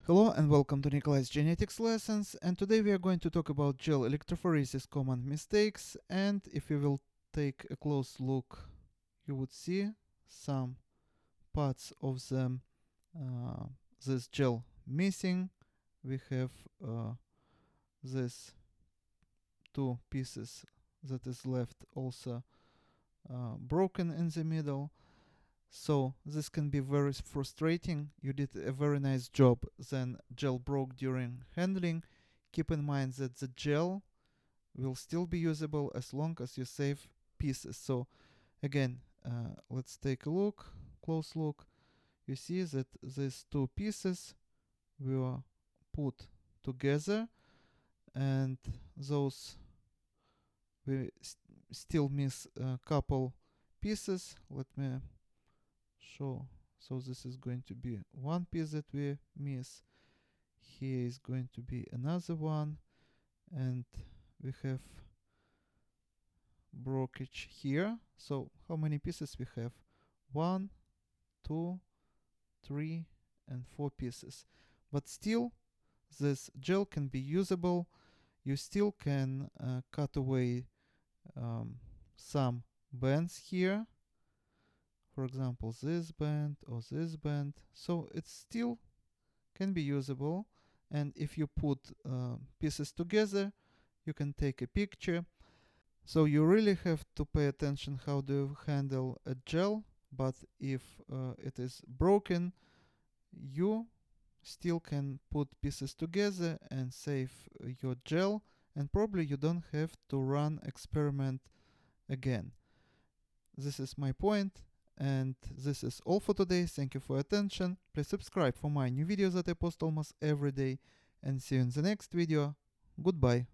Hello and welcome to Nikolay's genetics lessons, and today we are going to talk about gel electrophoresis common mistakes. And if you will take a close look, you would see some parts of this gel missing. We have these two pieces that is left also broken in the middle. So this can be very frustrating. You did a very nice job, then gel broke during handling. Keep in mind that the gel will still be usable as long as you save pieces. So again, let's take a look, close look. You see that these two pieces were put together, and those we still miss a couple pieces. Let me show. So this is going to be one piece that we miss. Here is going to be another one, and we have brokerage here. So how many pieces we have? 1, 2, 3, and 4 pieces. But still, this gel can be usable. You still can cut away some bands here. For example, this band or this band. So it still can be usable. And if you put pieces together, you can take a picture. So you really have to pay attention how do you handle a gel. But if it is broken, you still can put pieces together and save your gel, and probably you don't have to run experiment again. This is my point, and this is all for today. Thank you for your attention. Please subscribe for my new videos that I post almost every day, and see you in the next video. Goodbye.